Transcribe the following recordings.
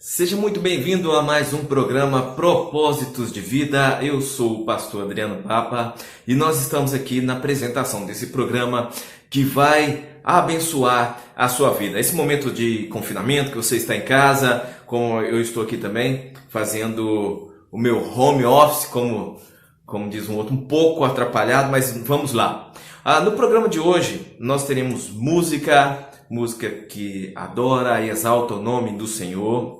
Seja muito bem-vindo a mais um programa Propósitos de Vida. Eu sou o pastor Adriano Papa e nós estamos aqui na apresentação desse programa que vai abençoar a sua vida. Esse momento de confinamento que você está em casa, como eu estou aqui também, fazendo o meu home office, como diz um outro, um pouco atrapalhado, mas vamos lá. No programa de hoje nós teremos música que adora e exalta o nome do Senhor.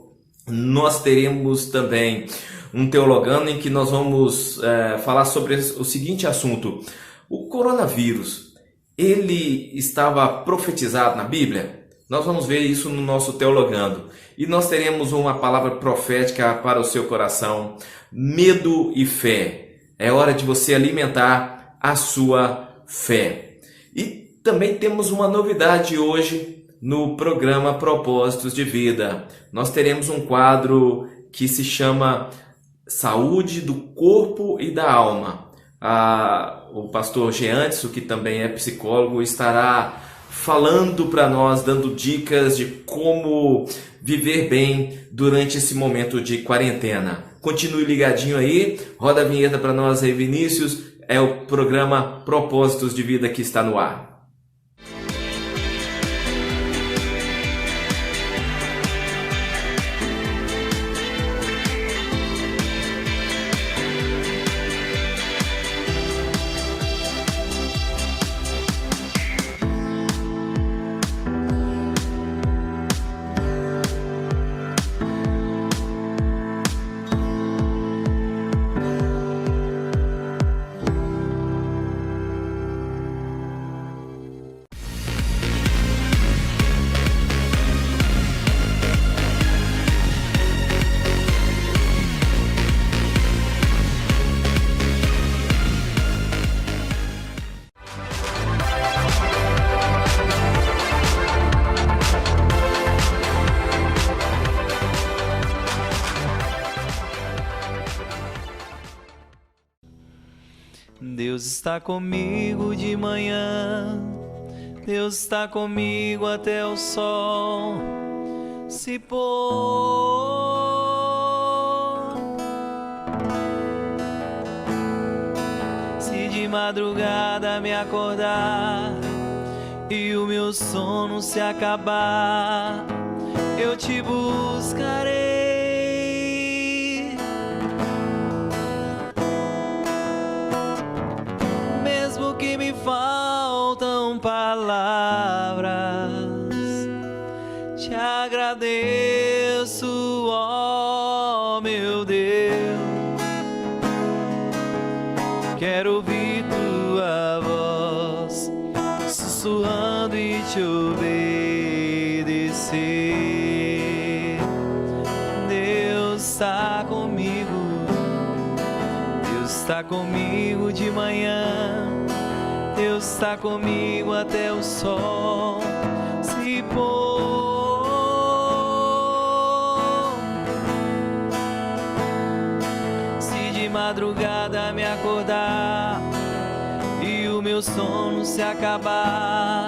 Nós teremos também um teologando em que nós vamos falar sobre o seguinte assunto. O coronavírus, ele estava profetizado na Bíblia? Nós vamos ver isso no nosso teologando. E nós teremos uma palavra profética para o seu coração. Medo e fé. É hora de você alimentar a sua fé. E também temos uma novidade hoje no programa Propósitos de Vida. Nós teremos um quadro que se chama Saúde do Corpo e da Alma. O pastor Geantes, que também é psicólogo, estará falando para nós, dando dicas de como viver bem durante esse momento de quarentena. Continue ligadinho aí, roda a vinheta para nós aí, Vinícius. É o programa Propósitos de Vida que está no ar. Deus está comigo de manhã, Deus está comigo até o sol se pôr. Se de madrugada me acordar e o meu sono se acabar, eu te buscarei. Que me faltam palavras, te agradeço, ó meu Deus. Quero ouvir tua voz sussurrando e te obedecer. Deus está comigo, Deus está comigo de manhã, Deus está comigo até o sol se pôr. Se de madrugada me acordar e o meu sono se acabar,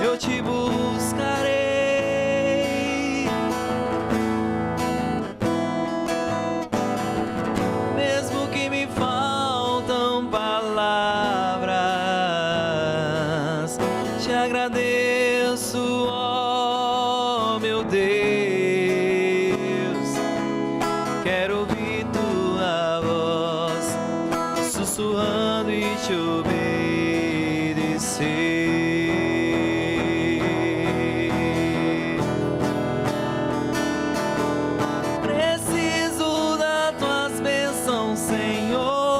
eu te buscarei. Mesmo que me faltam palavras, te agradeço, ó meu Deus. Quero ouvir tua voz sussurrando e te obedecer. Preciso das tuas bênçãos, Senhor.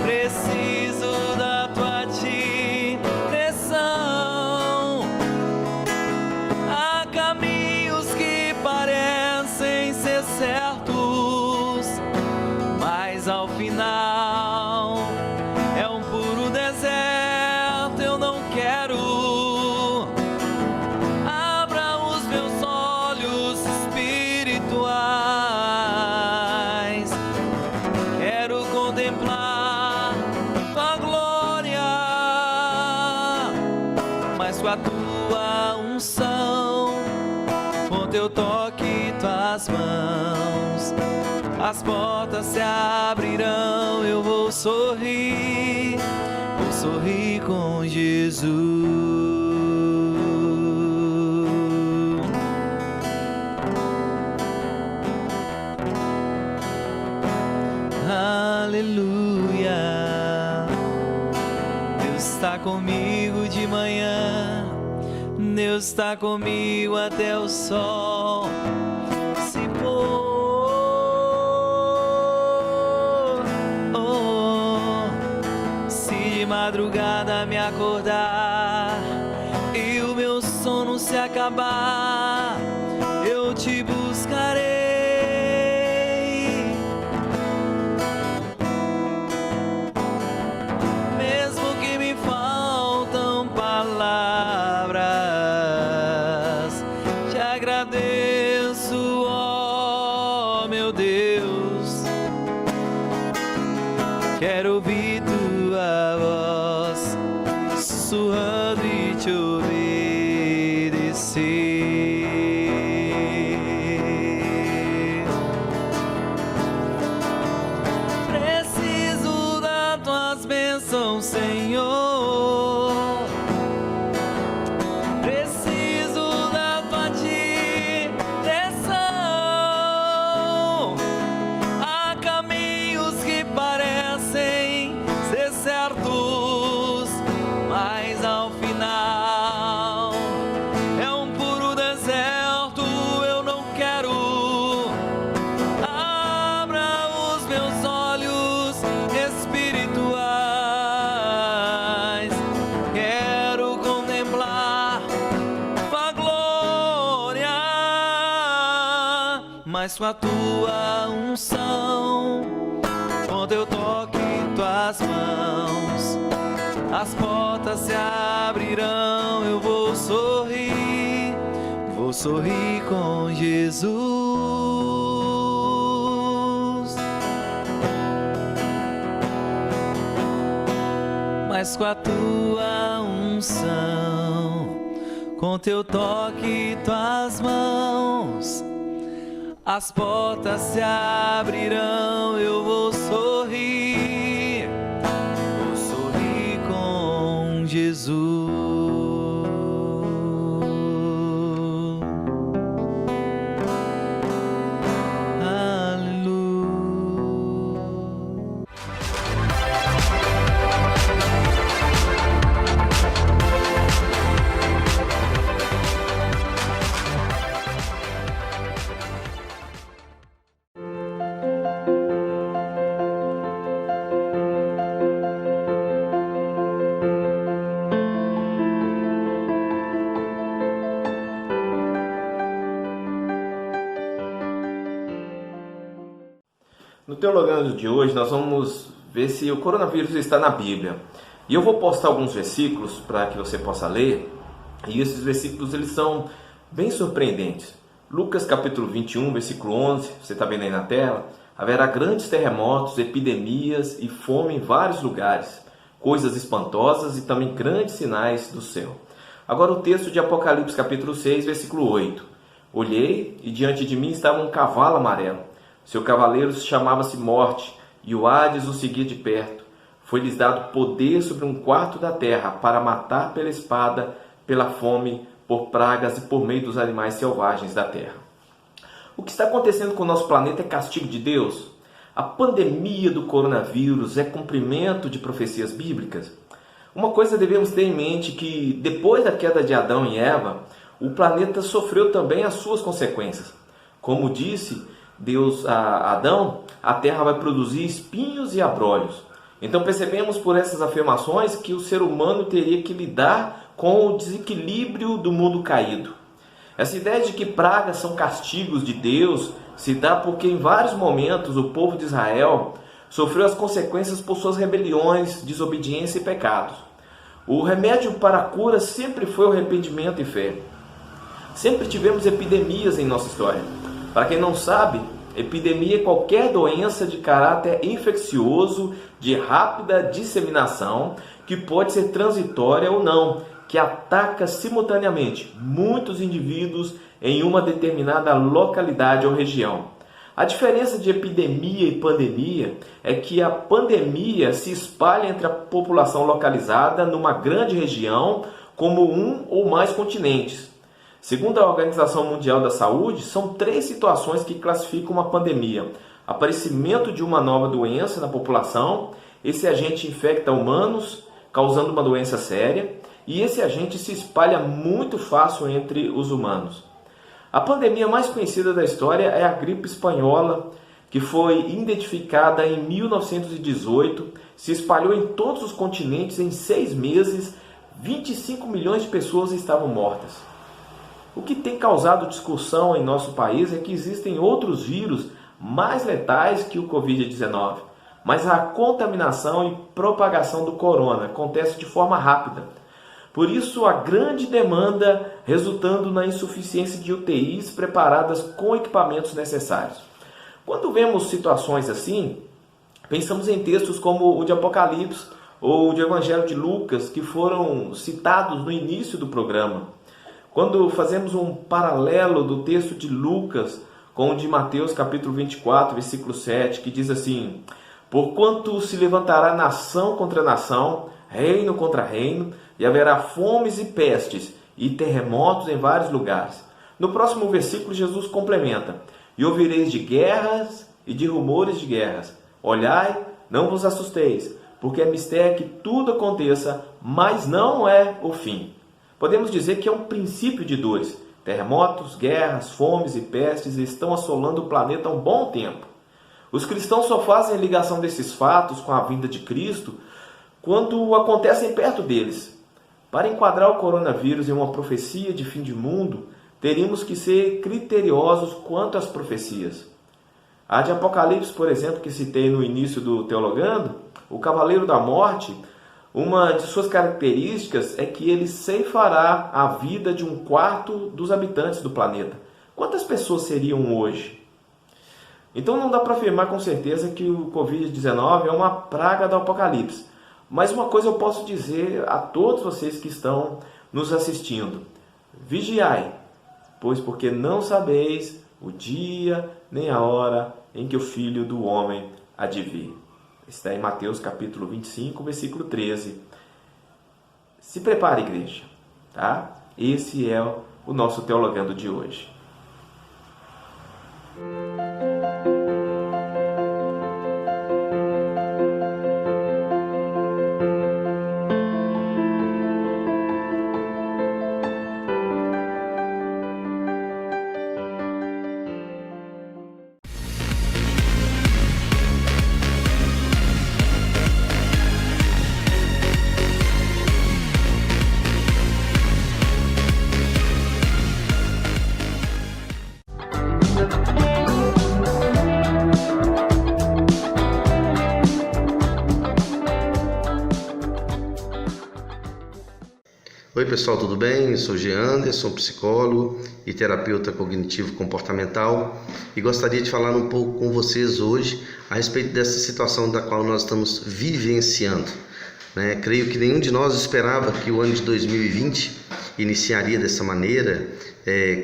Preciso da tua direção. Há caminhos que parecem ser certos, mas ao final é um puro deserto. Eu não quero. Abra os meus olhos espirituais. Quero contemplar tua glória, mas com a tua unção teu toque, tuas mãos, as portas se abrirão, eu vou sorrir com Jesus. Aleluia. Deus está comigo de manhã, Deus está comigo até o sol se pôr. Se de madrugada me acordar e o meu sono se acabar, eu te buscarei. Mesmo que me faltam palavras, te agradeço, ó meu Deus. Quero ouvir tua voz sussurrando e te obedecer. Preciso das tuas bênçãos, Senhor. Preciso da tua direção. Há caminhos que parecem ser certos, mas ao final é um puro deserto. Eu não quero. Abra os meus olhos espirituais. Quero contemplar tua glória, mas com a tua unção, com teu toque, tuas mãos, as portas se abrirão, eu vou sorrir com Jesus. Mas com a tua unção, com teu toque, tuas mãos, as portas se abrirão, eu vou sorrir com Jesus. Aleluia. No Teologando de hoje nós vamos ver se o coronavírus está na Bíblia. E eu vou postar alguns versículos para que você possa ler. E esses versículos eles são bem surpreendentes. Lucas capítulo 21, versículo 11, você está vendo aí na tela. Haverá grandes terremotos, epidemias e fome em vários lugares. Coisas espantosas e também grandes sinais do céu. Agora o texto de Apocalipse capítulo 6, versículo 8. Olhei e diante de mim estava um cavalo amarelo. Seu cavaleiro chamava-se Morte, e o Hades o seguia de perto. Foi-lhes dado poder sobre um quarto da terra para matar pela espada, pela fome, por pragas e por meio dos animais selvagens da terra. O que está acontecendo com o nosso planeta é castigo de Deus? A pandemia do coronavírus é cumprimento de profecias bíblicas? Uma coisa devemos ter em mente que depois da queda de Adão e Eva, o planeta sofreu também as suas consequências. Como disse Deus a Adão, a terra vai produzir espinhos e abrolhos. Então percebemos por essas afirmações que o ser humano teria que lidar com o desequilíbrio do mundo caído. Essa ideia de que pragas são castigos de Deus se dá porque em vários momentos o povo de Israel sofreu as consequências por suas rebeliões, desobediência e pecados. O remédio para a cura sempre foi o arrependimento e fé. Sempre tivemos epidemias em nossa história. Para quem não sabe, epidemia é qualquer doença de caráter infeccioso, de rápida disseminação, que pode ser transitória ou não, que ataca simultaneamente muitos indivíduos em uma determinada localidade ou região. A diferença de epidemia e pandemia é que a pandemia se espalha entre a população localizada numa grande região, como um ou mais continentes. Segundo a Organização Mundial da Saúde, são 3 situações que classificam uma pandemia: aparecimento de uma nova doença na população, esse agente infecta humanos, causando uma doença séria, e esse agente se espalha muito fácil entre os humanos. A pandemia mais conhecida da história é a gripe espanhola, que foi identificada em 1918, se espalhou em todos os continentes em 6 meses, 25 milhões de pessoas estavam mortas. O que tem causado discussão em nosso país é que existem outros vírus mais letais que o Covid-19, mas a contaminação e propagação do corona acontece de forma rápida. Por isso, a grande demanda resultando na insuficiência de UTIs preparadas com equipamentos necessários. Quando vemos situações assim, pensamos em textos como o de Apocalipse ou de Evangelho de Lucas, que foram citados no início do programa. Quando fazemos um paralelo do texto de Lucas com o de Mateus capítulo 24, versículo 7, que diz assim: porquanto se levantará nação contra nação, reino contra reino, e haverá fomes e pestes e terremotos em vários lugares. No próximo versículo, Jesus complementa: e ouvireis de guerras e de rumores de guerras. Olhai, não vos assusteis, porque é mistério que tudo aconteça, mas não é o fim. Podemos dizer que é um princípio de dores. Terremotos, guerras, fomes e pestes estão assolando o planeta há um bom tempo. Os cristãos só fazem ligação desses fatos com a vinda de Cristo quando acontecem perto deles. Para enquadrar o coronavírus em uma profecia de fim de mundo, teríamos que ser criteriosos quanto às profecias. A de Apocalipse, por exemplo, que citei no início do Teologando, o Cavaleiro da Morte, uma de suas características é que ele ceifará a vida de 1/4 dos habitantes do planeta. Quantas pessoas seriam hoje? Então não dá para afirmar com certeza que o Covid-19 é uma praga do Apocalipse. Mas uma coisa eu posso dizer a todos vocês que estão nos assistindo: vigiai, pois porque não sabeis o dia nem a hora em que o Filho do Homem há de vir. Está em Mateus capítulo 25, versículo 13. Se prepare, igreja, tá? Esse é o nosso Teologando de hoje. Oi pessoal, tudo bem? Eu sou Jean Anderson, psicólogo e terapeuta cognitivo-comportamental, e gostaria de falar um pouco com vocês hoje a respeito dessa situação da qual nós estamos vivenciando. Creio que nenhum de nós esperava que o ano de 2020 iniciaria dessa maneira,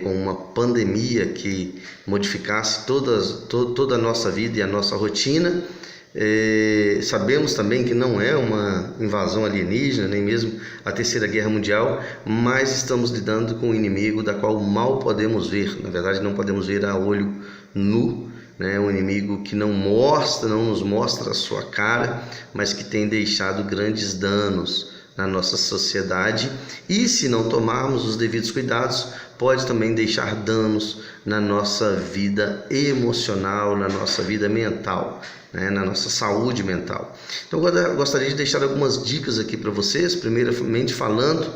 com uma pandemia que modificasse toda a nossa vida e a nossa rotina. Sabemos também que não é uma invasão alienígena, nem mesmo a Terceira Guerra Mundial, mas estamos lidando com um inimigo da qual mal podemos ver, na verdade não podemos ver a olho nu, um inimigo que não nos mostra a sua cara, mas que tem deixado grandes danos na nossa sociedade, e se não tomarmos os devidos cuidados, pode também deixar danos na nossa vida emocional, na nossa vida mental, na nossa saúde mental. Então eu gostaria de deixar algumas dicas aqui para vocês, primeiramente falando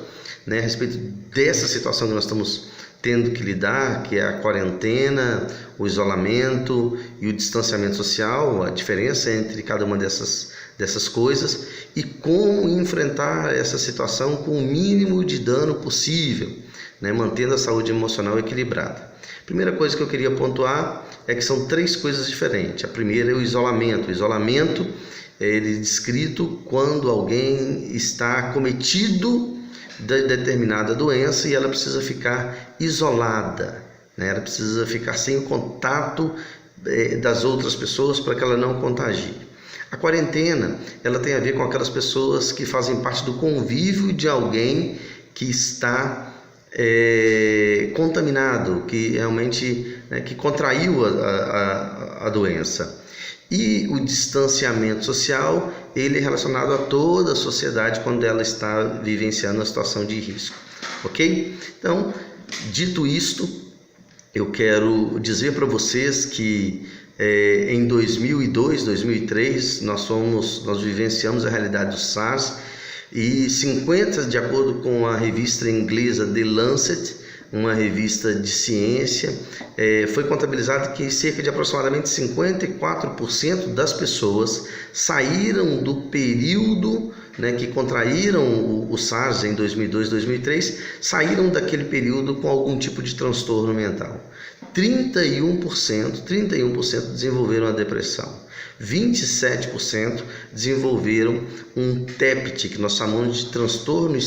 a respeito dessa situação que nós estamos tendo que lidar, que é a quarentena, o isolamento e o distanciamento social, a diferença entre cada uma dessas coisas e como enfrentar essa situação com o mínimo de dano possível, mantendo a saúde emocional equilibrada. Primeira coisa que eu queria pontuar é que são 3 coisas diferentes. A primeira é o isolamento. O isolamento ele é descrito quando alguém está acometido de determinada doença e ela precisa ficar isolada, né? Ela precisa ficar sem o contato das outras pessoas para que ela não contagie. A quarentena, ela tem a ver com aquelas pessoas que fazem parte do convívio de alguém que está contaminado, que realmente que contraiu a doença. E o distanciamento social, ele é relacionado a toda a sociedade quando ela está vivenciando uma situação de risco, ok? Então, dito isto, eu quero dizer para vocês que em 2002, 2003, nós vivenciamos a realidade do SARS e de acordo com a revista inglesa The Lancet, uma revista de ciência, foi contabilizado que cerca de aproximadamente 54% das pessoas saíram do período que contraíram o SARS em 2002, 2003, saíram daquele período com algum tipo de transtorno mental. 31% desenvolveram a depressão. 27% desenvolveram um TEPT, que nós chamamos de transtorno de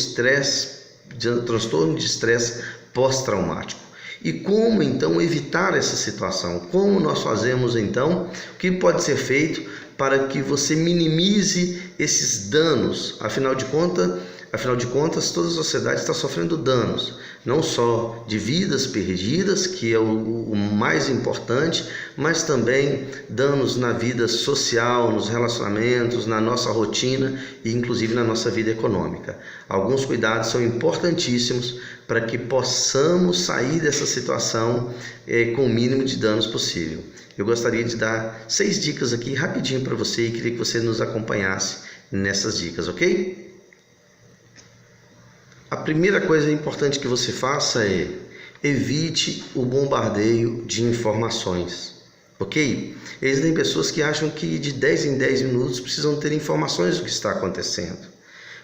estresse pós-traumático. E como então evitar essa situação? Como nós fazemos então? O que pode ser feito para que você minimize esses danos? Afinal de contas, toda a sociedade está sofrendo danos, não só de vidas perdidas, que é o mais importante, mas também danos na vida social, nos relacionamentos, na nossa rotina e inclusive na nossa vida econômica. Alguns cuidados são importantíssimos para que possamos sair dessa situação com o mínimo de danos possível. Eu gostaria de dar 6 dicas aqui rapidinho para você e queria que você nos acompanhasse nessas dicas, ok? A primeira coisa importante que você faça é evite o bombardeio de informações, ok? Existem pessoas que acham que de 10 em 10 minutos precisam ter informações do que está acontecendo.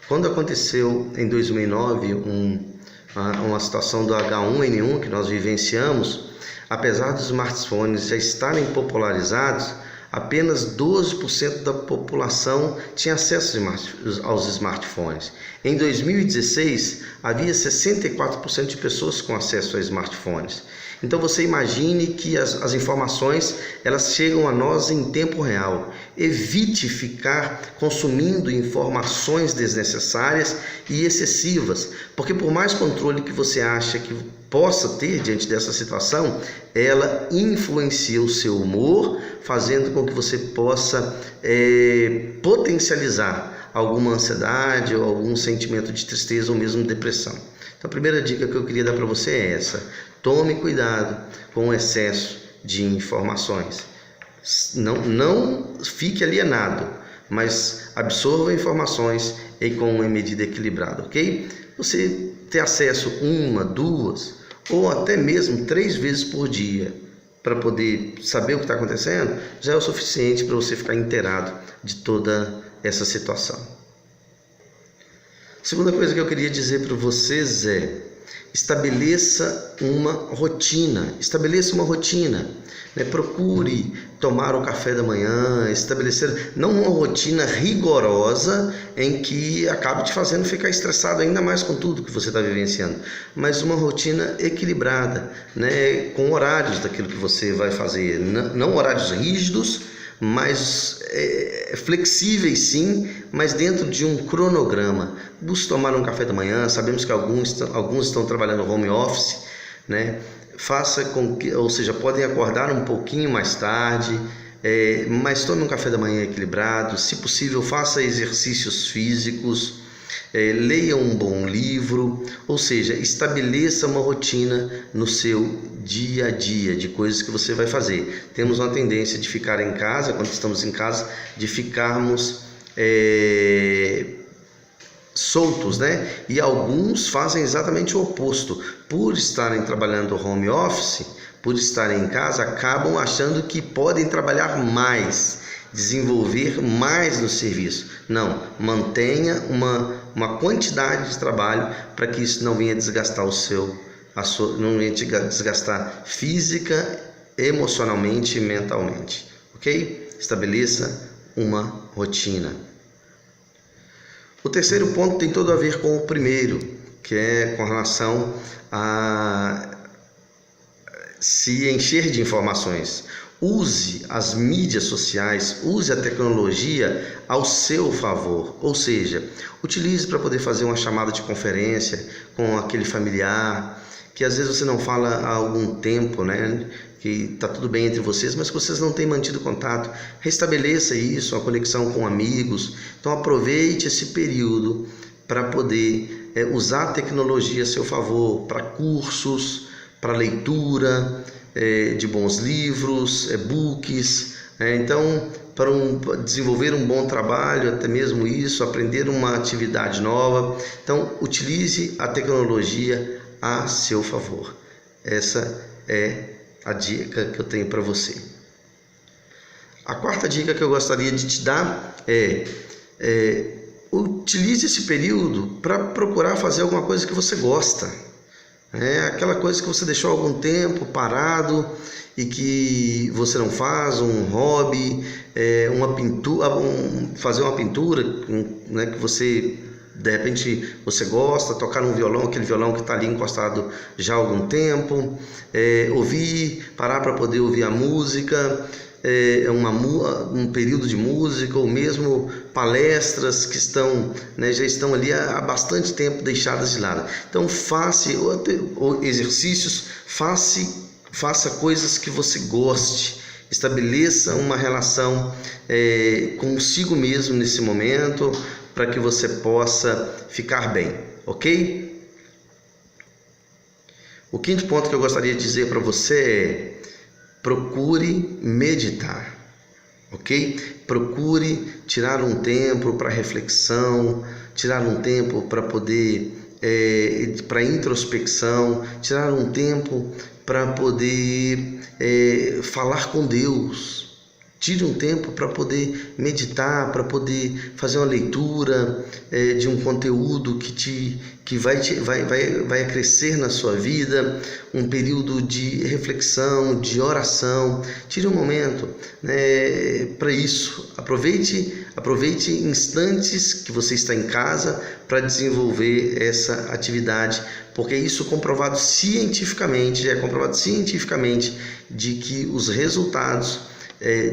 Quando aconteceu em 2009 uma situação do H1N1 que nós vivenciamos, apesar dos smartphones já estarem popularizados, apenas 12% da população tinha acesso aos smartphones. Em 2016, havia 64% de pessoas com acesso a smartphones. Então você imagine que as informações elas chegam a nós em tempo real. Evite ficar consumindo informações desnecessárias e excessivas, porque por mais controle que você acha que possa ter diante dessa situação, ela influencia o seu humor, fazendo com que você possa potencializar alguma ansiedade ou algum sentimento de tristeza ou mesmo depressão. Então a primeira dica que eu queria dar para você é essa: tome cuidado com o excesso de informações. Não fique alienado, mas absorva informações com uma medida equilibrada, ok? Você ter acesso 1, 2 ou até mesmo 3 vezes por dia para poder saber o que está acontecendo já é o suficiente para você ficar inteirado de toda essa situação. Segunda coisa que eu queria dizer para vocês é: estabeleça uma rotina. Procure tomar o café da manhã, estabelecer não uma rotina rigorosa em que acabe te fazendo ficar estressado ainda mais com tudo que você está vivenciando, mas uma rotina equilibrada, com horários daquilo que você vai fazer, não horários rígidos, mas flexíveis sim, mas dentro de um cronograma. Busque tomar um café da manhã. Sabemos que alguns estão trabalhando home office, faça com que, ou seja, podem acordar um pouquinho mais tarde, mas tome um café da manhã equilibrado. Se possível, faça exercícios físicos, leia um bom livro, ou seja, estabeleça uma rotina no seu dia a dia de coisas que você vai fazer. Temos uma tendência de ficar em casa, quando estamos em casa, de ficarmos soltos, E alguns fazem exatamente o oposto. Por estarem trabalhando home office, por estarem em casa, acabam achando que podem trabalhar mais, desenvolver mais no serviço. Não, mantenha uma quantidade de trabalho para que isso não venha desgastar não venha desgastar física, emocionalmente e mentalmente, ok? Estabeleça uma rotina. O terceiro ponto tem todo a ver com o primeiro, que é com relação a se encher de informações. Use as mídias sociais, use a tecnologia ao seu favor, ou seja, utilize para poder fazer uma chamada de conferência com aquele familiar que às vezes você não fala há algum tempo, né? Que está tudo bem entre vocês, mas que vocês não têm mantido contato. Restabeleça isso, a conexão com amigos. Então aproveite esse período para poder usar a tecnologia a seu favor, para cursos, para leitura de bons livros, e-books, então para desenvolver um bom trabalho, até mesmo isso, aprender uma atividade nova. Então utilize a tecnologia a seu favor. Essa é a dica que eu tenho para você. A quarta dica que eu gostaria de te dar é utilize esse período para procurar fazer alguma coisa que você gosta. Aquela coisa que você deixou algum tempo parado e que você não faz, um hobby, uma pintura, fazer uma pintura, né, que você de repente você gosta, tocar um violão, aquele violão que está ali encostado já há algum tempo, parar para poder ouvir a música, um período de música, ou mesmo palestras que estão, né, já estão ali há bastante tempo deixadas de lado. Então faça exercícios, faça coisas que você goste, estabeleça uma relação consigo mesmo nesse momento, para que você possa ficar bem, ok? O quinto ponto que eu gostaria de dizer para você é: procure meditar, ok? Procure tirar um tempo para reflexão, tirar um tempo para poder, para introspecção, tirar um tempo para poder falar com Deus. Tire um tempo para poder meditar, para poder fazer uma leitura de um conteúdo que vai crescer na sua vida, um período de reflexão, de oração. Tire um momento, né, para isso. Aproveite instantes que você está em casa para desenvolver essa atividade, porque isso já é comprovado cientificamente de que os resultados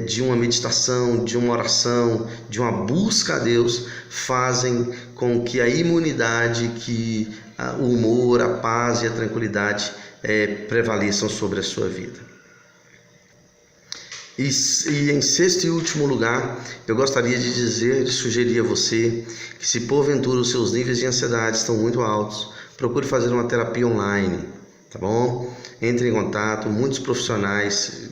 de uma meditação, de uma oração, de uma busca a Deus, fazem com que a imunidade, que o humor, a paz e a tranquilidade prevaleçam sobre a sua vida. E em sexto e último lugar, eu gostaria de sugerir a você que, se porventura os seus níveis de ansiedade estão muito altos, procure fazer uma terapia online, tá bom? Entre em contato, muitos profissionais,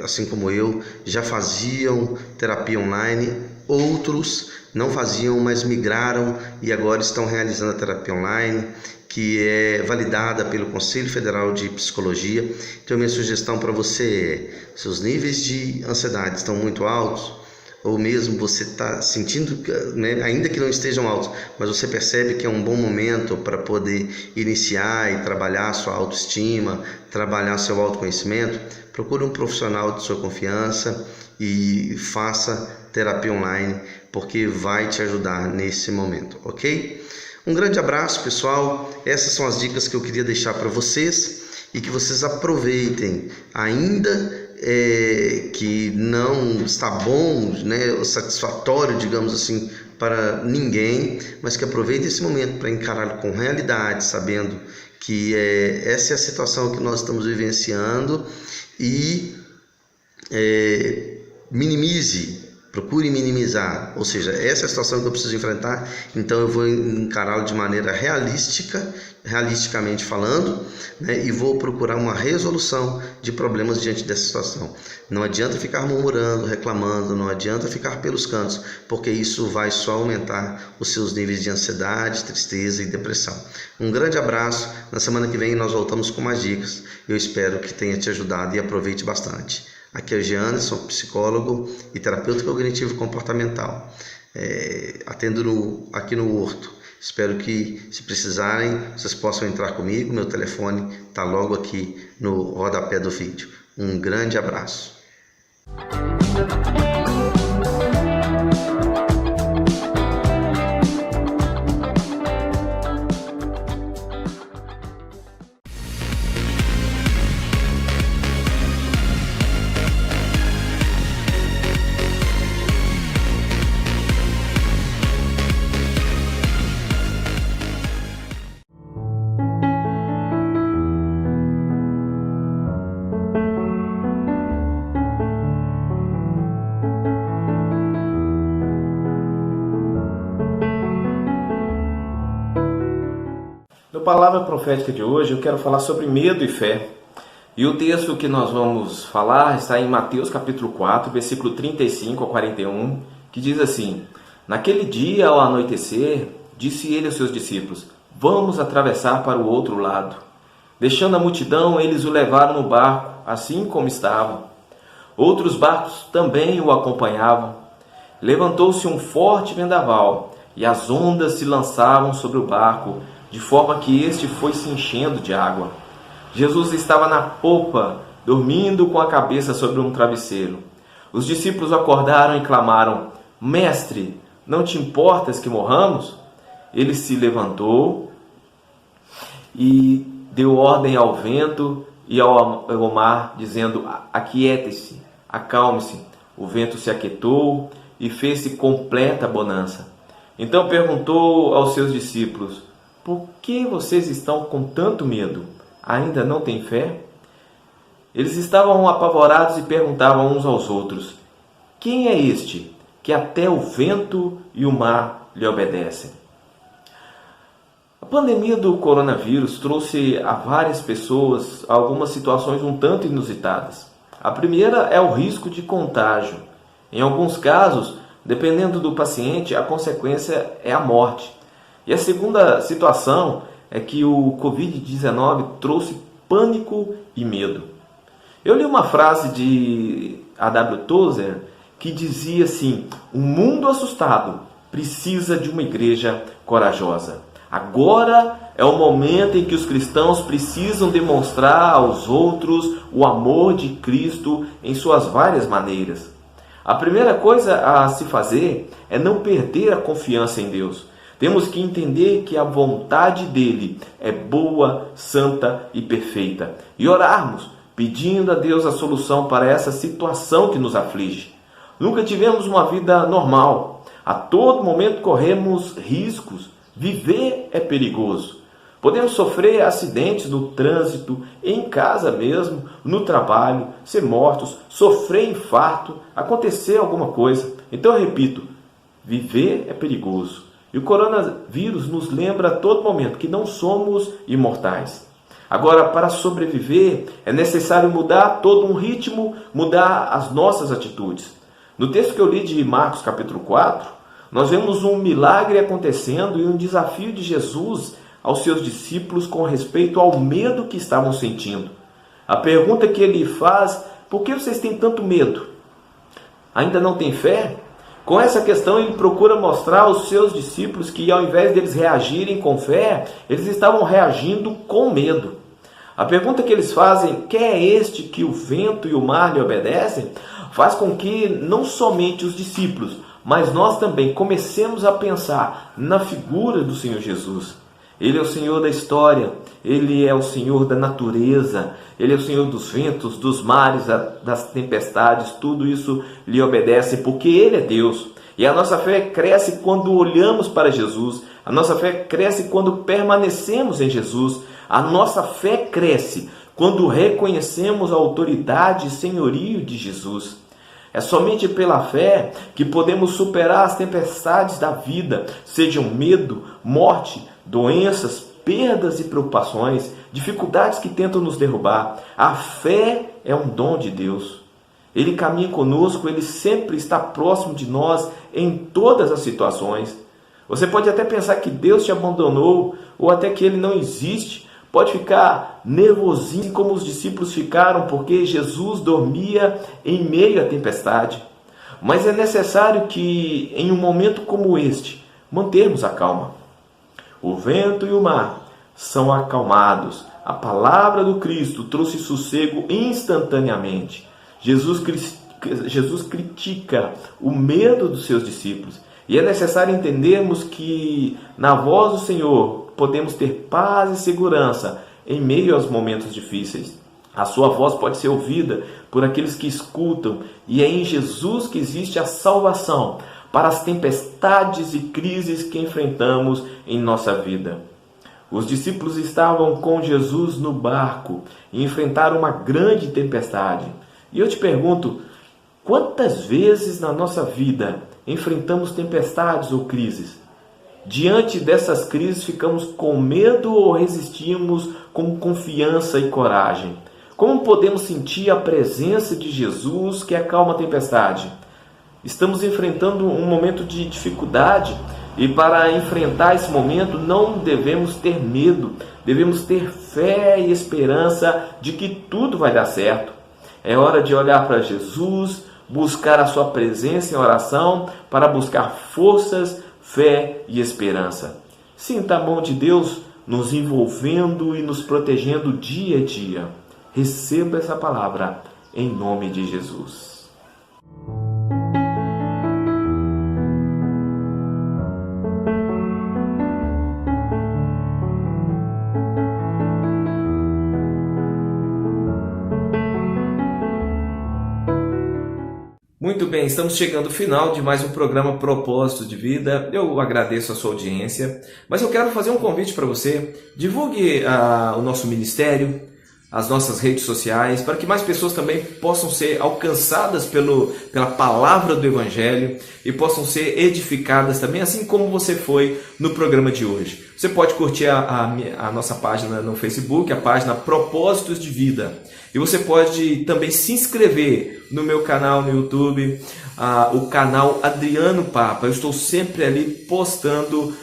assim como eu, já faziam terapia online, outros não faziam, mas migraram e agora estão realizando a terapia online, que é validada pelo Conselho Federal de Psicologia. Então minha sugestão para você é: seus níveis de ansiedade estão muito altos, ou mesmo você está sentindo, né, ainda que não estejam altos, mas você percebe que é um bom momento para poder iniciar e trabalhar a sua autoestima, trabalhar seu autoconhecimento, procure um profissional de sua confiança e faça terapia online, porque vai te ajudar nesse momento, ok? Um grande abraço, pessoal. Essas são as dicas que eu queria deixar para vocês, e que vocês aproveitem, ainda que não está bom, né, satisfatório, digamos assim, para ninguém, mas que aproveitem esse momento para encará-lo com realidade, sabendo que essa é a situação que nós estamos vivenciando, e procure minimizar, ou seja, essa é a situação que eu preciso enfrentar, então eu vou encará-lo de maneira realisticamente falando, né, e vou procurar uma resolução de problemas diante dessa situação. Não adianta ficar murmurando, reclamando, não adianta ficar pelos cantos, porque isso vai só aumentar os seus níveis de ansiedade, tristeza e depressão. Um grande abraço. Na semana que vem nós voltamos com mais dicas. Eu espero que tenha te ajudado e aproveite bastante. Aqui é o Jean, sou psicólogo e terapeuta cognitivo comportamental. Atendo aqui no Horto. Espero que, se precisarem, vocês possam entrar comigo. Meu telefone está logo aqui no rodapé do vídeo. Um grande abraço. Na palavra profética de hoje eu quero falar sobre medo e fé. E o texto que nós vamos falar está em Mateus capítulo 4, versículo 35 a 41, que diz assim: Naquele dia, ao anoitecer, disse ele aos seus discípulos: Vamos atravessar para o outro lado. Deixando a multidão, eles o levaram no barco, assim como estava. Outros barcos também o acompanhavam. Levantou-se um forte vendaval, e as ondas se lançavam sobre o barco, de forma que este foi se enchendo de água. Jesus estava na popa, dormindo com a cabeça sobre um travesseiro. Os discípulos acordaram e clamaram: Mestre, não te importas que morramos? Ele se levantou e deu ordem ao vento e ao mar, dizendo: Aquiete-se, acalme-se. O vento se aquietou e fez-se completa bonança. Então perguntou aos seus discípulos: Por que vocês estão com tanto medo? Ainda não têm fé? Eles estavam apavorados e perguntavam uns aos outros: Quem é este que até o vento e o mar lhe obedecem? A pandemia do coronavírus trouxe a várias pessoas algumas situações um tanto inusitadas. A primeira é o risco de contágio. Em alguns casos, dependendo do paciente, a consequência é a morte. E a segunda situação é que o Covid-19 trouxe pânico e medo. Eu li uma frase de A.W. Tozer que dizia assim: o mundo assustado precisa de uma igreja corajosa. Agora é o momento em que os cristãos precisam demonstrar aos outros o amor de Cristo em suas várias maneiras. A primeira coisa a se fazer é não perder a confiança em Deus. Temos que entender que a vontade dele é boa, santa e perfeita. E orarmos, pedindo a Deus a solução para essa situação que nos aflige. Nunca tivemos uma vida normal. A todo momento corremos riscos. Viver é perigoso. Podemos sofrer acidentes no trânsito, em casa mesmo, no trabalho, ser mortos, sofrer infarto, acontecer alguma coisa. Então eu repito, viver é perigoso. E o coronavírus nos lembra a todo momento que não somos imortais. Agora, para sobreviver, é necessário mudar todo um ritmo, mudar as nossas atitudes. No texto que eu li de Marcos capítulo 4, nós vemos um milagre acontecendo e um desafio de Jesus aos seus discípulos com respeito ao medo que estavam sentindo. A pergunta que ele faz: por que vocês têm tanto medo? Ainda não têm fé? Com essa questão ele procura mostrar aos seus discípulos que ao invés deles reagirem com fé, eles estavam reagindo com medo. A pergunta que eles fazem: quem é este que o vento e o mar lhe obedecem? Faz com que não somente os discípulos, mas nós também comecemos a pensar na figura do Senhor Jesus. Ele é o Senhor da história, Ele é o Senhor da natureza, Ele é o Senhor dos ventos, dos mares, das tempestades, tudo isso lhe obedece porque Ele é Deus. E a nossa fé cresce quando olhamos para Jesus, a nossa fé cresce quando permanecemos em Jesus, a nossa fé cresce quando reconhecemos a autoridade e senhorio de Jesus. É somente pela fé que podemos superar as tempestades da vida, sejam medo, morte, doenças, perdas e preocupações, dificuldades que tentam nos derrubar. A fé é um dom de Deus. Ele caminha conosco, Ele sempre está próximo de nós em todas as situações. Você pode até pensar que Deus te abandonou ou até que Ele não existe. Pode ficar nervosinho como os discípulos ficaram porque Jesus dormia em meio à tempestade. Mas é necessário que em um momento como este, mantermos a calma. O vento e o mar são acalmados. A palavra do Cristo trouxe sossego instantaneamente. Jesus critica o medo dos seus discípulos. E é necessário entendermos que na voz do Senhor podemos ter paz e segurança em meio aos momentos difíceis. A sua voz pode ser ouvida por aqueles que escutam, e é em Jesus que existe a salvação para as tempestades e crises que enfrentamos em nossa vida. Os discípulos estavam com Jesus no barco e enfrentaram uma grande tempestade. E eu te pergunto, quantas vezes na nossa vida enfrentamos tempestades ou crises? Diante dessas crises, ficamos com medo ou resistimos com confiança e coragem? Como podemos sentir a presença de Jesus que acalma a tempestade? Estamos enfrentando um momento de dificuldade e para enfrentar esse momento não devemos ter medo, devemos ter fé e esperança de que tudo vai dar certo. É hora de olhar para Jesus, buscar a sua presença em oração para buscar forças, fé e esperança. Sinta a mão de Deus nos envolvendo e nos protegendo dia a dia. Receba essa palavra em nome de Jesus. Muito bem, estamos chegando ao final de mais um programa Propósito de Vida. Eu agradeço a sua audiência, mas eu quero fazer um convite para você. Divulgue o nosso ministério, as nossas redes sociais, para que mais pessoas também possam ser alcançadas pela palavra do Evangelho e possam ser edificadas também, assim como você foi no programa de hoje. Você pode curtir a nossa página no Facebook, a página Propósitos de Vida. E você pode também se inscrever no meu canal no YouTube, o canal Adriano Papa. Eu estou sempre ali postando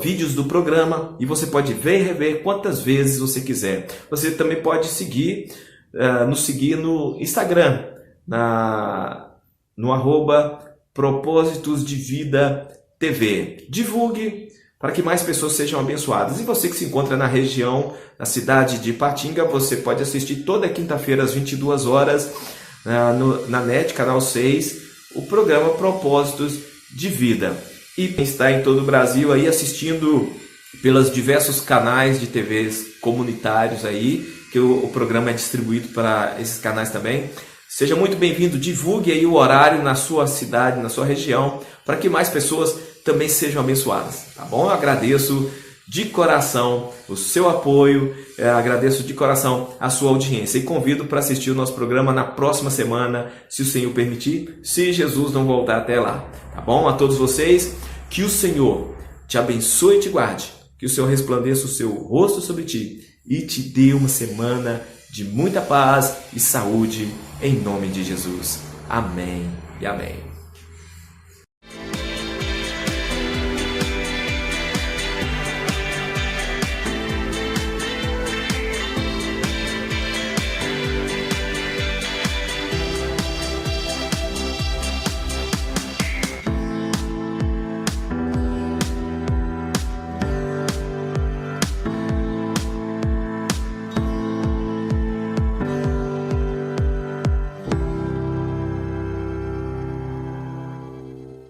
vídeos do programa e você pode ver e rever quantas vezes você quiser. Você também pode nos seguir no Instagram, no @Propósitos de Vida TV. Divulgue para que mais pessoas sejam abençoadas. E você que se encontra na região, na cidade de Ipatinga, você pode assistir toda quinta-feira às 22 horas na NET, canal 6, o programa Propósitos de Vida. E está em todo o Brasil aí assistindo pelos diversos canais de TVs comunitários aí, que o programa é distribuído para esses canais também. Seja muito bem-vindo, divulgue aí o horário na sua cidade, na sua região, para que mais pessoas também sejam abençoadas, tá bom? Eu agradeço de coração o seu apoio, agradeço de coração a sua audiência e convido para assistir o nosso programa na próxima semana, se o Senhor permitir, se Jesus não voltar até lá, tá bom? A todos vocês, que o Senhor te abençoe e te guarde, que o Senhor resplandeça o seu rosto sobre ti e te dê uma semana de muita paz e saúde, em nome de Jesus. Amém e amém.